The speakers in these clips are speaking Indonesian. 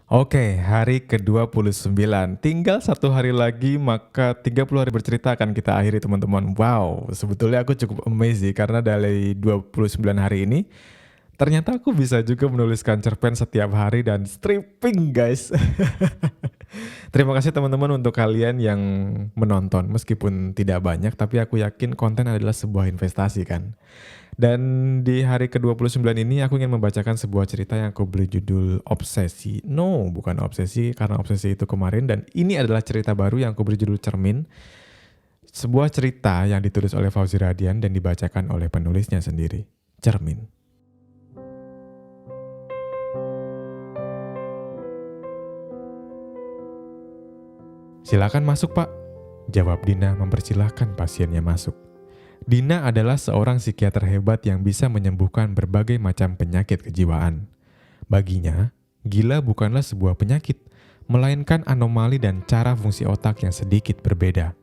Oke, hari ke-29. Tinggal satu hari lagi, maka 30 hari bercerita akan kita akhiri teman-teman. Wow, sebetulnya aku cukup amazed sih, karena dari 29 hari ini, ternyata aku bisa juga menuliskan cerpen setiap hari dan stripping guys. Terima kasih teman-teman untuk kalian yang menonton, meskipun tidak banyak, tapi aku yakin konten adalah sebuah investasi kan. Dan di hari ke-29 ini aku ingin membacakan sebuah cerita yang aku beri judul Obsesi. No, bukan obsesi karena obsesi itu kemarin, dan ini adalah cerita baru yang aku beri judul Cermin. Sebuah cerita yang ditulis oleh Fauzi Radian dan dibacakan oleh penulisnya sendiri. Cermin. Silakan masuk Pak, jawab Dina mempersilahkan pasiennya masuk. Dina adalah seorang psikiater hebat yang bisa menyembuhkan berbagai macam penyakit kejiwaan. Baginya, gila bukanlah sebuah penyakit, melainkan anomali dan cara fungsi otak yang sedikit berbeda.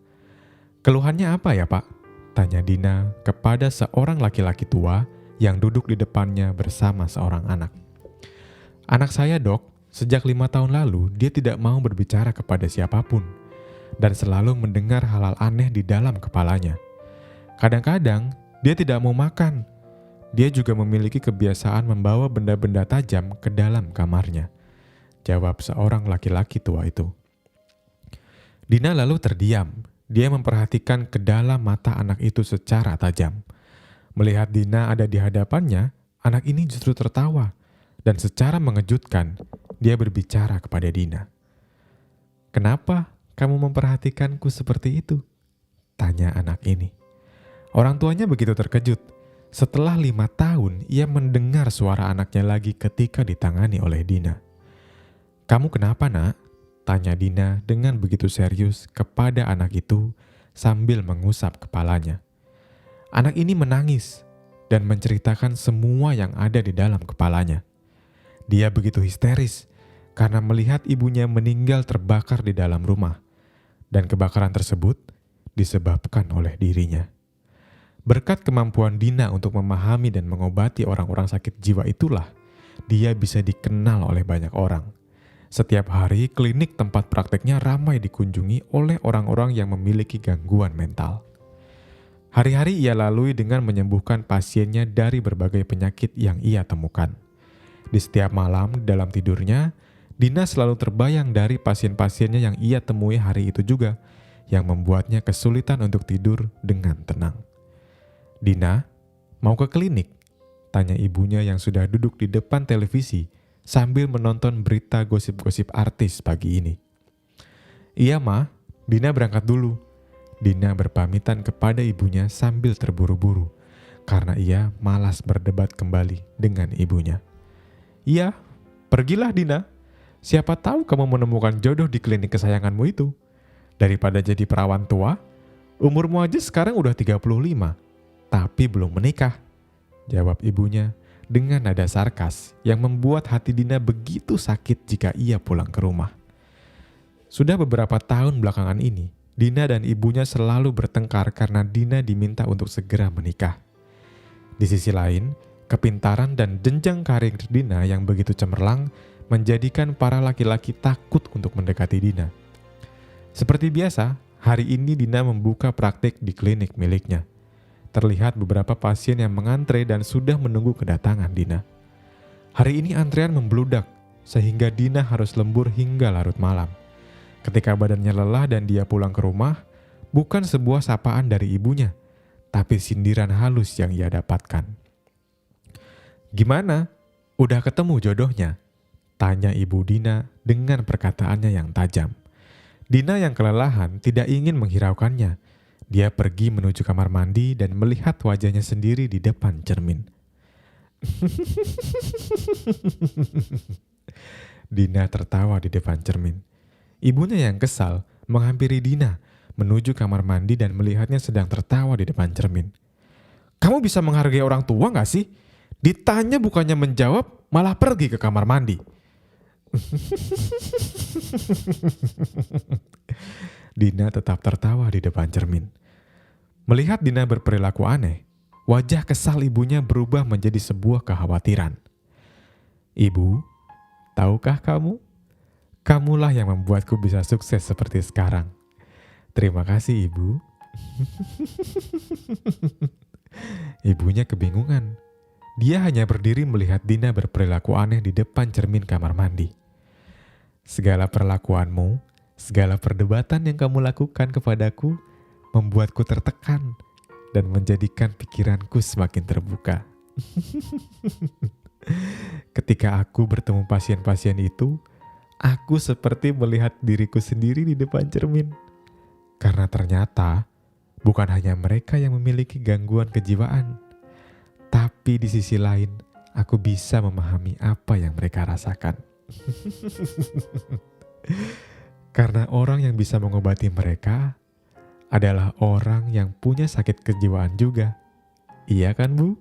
Keluhannya apa ya Pak? Tanya Dina kepada seorang laki-laki tua yang duduk di depannya bersama seorang anak. Anak saya dok, sejak 5 tahun lalu dia tidak mau berbicara kepada siapapun dan selalu mendengar hal-hal aneh di dalam kepalanya. Kadang-kadang dia tidak mau makan. Dia juga memiliki kebiasaan membawa benda-benda tajam ke dalam kamarnya, jawab seorang laki-laki tua itu. Dina lalu terdiam. Dia memperhatikan ke dalam mata anak itu secara tajam. Melihat Dina ada di hadapannya, anak ini justru tertawa. Dan secara mengejutkan, dia berbicara kepada Dina. "Kenapa kamu memperhatikanku seperti itu?" tanya anak ini. Orang tuanya begitu terkejut. Setelah 5 tahun, ia mendengar suara anaknya lagi ketika ditangani oleh Dina. "Kamu kenapa nak?" tanya Dina dengan begitu serius kepada anak itu sambil mengusap kepalanya. Anak ini menangis dan menceritakan semua yang ada di dalam kepalanya. Dia begitu histeris karena melihat ibunya meninggal terbakar di dalam rumah, dan kebakaran tersebut disebabkan oleh dirinya. Berkat kemampuan Dina untuk memahami dan mengobati orang-orang sakit jiwa itulah, dia bisa dikenal oleh banyak orang. Setiap hari, klinik tempat prakteknya ramai dikunjungi oleh orang-orang yang memiliki gangguan mental. Hari-hari ia lalui dengan menyembuhkan pasiennya dari berbagai penyakit yang ia temukan. Di setiap malam dalam tidurnya, Dina selalu terbayang dari pasien-pasiennya yang ia temui hari itu juga, yang membuatnya kesulitan untuk tidur dengan tenang. "Dina, mau ke klinik?" tanya ibunya yang sudah duduk di depan televisi sambil menonton berita gosip-gosip artis pagi ini. "Iya Ma, Dina berangkat dulu." Dina berpamitan kepada ibunya sambil terburu-buru karena ia malas berdebat kembali dengan ibunya. "Iya, pergilah Dina. Siapa tahu kamu menemukan jodoh di klinik kesayanganmu itu. Daripada jadi perawan tua, umurmu aja sekarang udah 35. Tapi belum menikah," jawab ibunya dengan nada sarkas yang membuat hati Dina begitu sakit jika ia pulang ke rumah. Sudah beberapa tahun belakangan ini, Dina dan ibunya selalu bertengkar karena Dina diminta untuk segera menikah. Di sisi lain, kepintaran dan jenjang karir Dina yang begitu cemerlang menjadikan para laki-laki takut untuk mendekati Dina. Seperti biasa, hari ini Dina membuka praktik di klinik miliknya. Terlihat beberapa pasien yang mengantre dan sudah menunggu kedatangan Dina. Hari ini antrean membludak, sehingga Dina harus lembur hingga larut malam. Ketika badannya lelah dan dia pulang ke rumah, bukan sebuah sapaan dari ibunya, tapi sindiran halus yang ia dapatkan. "Gimana? Udah ketemu jodohnya?" tanya ibu Dina dengan perkataannya yang tajam. Dina yang kelelahan tidak ingin menghiraukannya. Dia pergi menuju kamar mandi dan melihat wajahnya sendiri di depan cermin. Dina tertawa di depan cermin. Ibunya yang kesal menghampiri Dina menuju kamar mandi dan melihatnya sedang tertawa di depan cermin. "Kamu bisa menghargai orang tua gak sih? Ditanya bukannya menjawab, malah pergi ke kamar mandi." Dina tetap tertawa di depan cermin. Melihat Dina berperilaku aneh, wajah kesal ibunya berubah menjadi sebuah kekhawatiran. "Ibu, tahukah kamu? Kamulah yang membuatku bisa sukses seperti sekarang. Terima kasih, Ibu. Ibunya kebingungan. Dia hanya berdiri melihat Dina berperilaku aneh di depan cermin kamar mandi. Segala perlakuanmu, segala perdebatan yang kamu lakukan kepadaku membuatku tertekan dan menjadikan pikiranku semakin terbuka. Ketika aku bertemu pasien-pasien itu, aku seperti melihat diriku sendiri di depan cermin. Karena ternyata bukan hanya mereka yang memiliki gangguan kejiwaan, tapi di sisi lain aku bisa memahami apa yang mereka rasakan. Karena orang yang bisa mengobati mereka adalah orang yang punya sakit kejiwaan juga. Iya kan, Bu?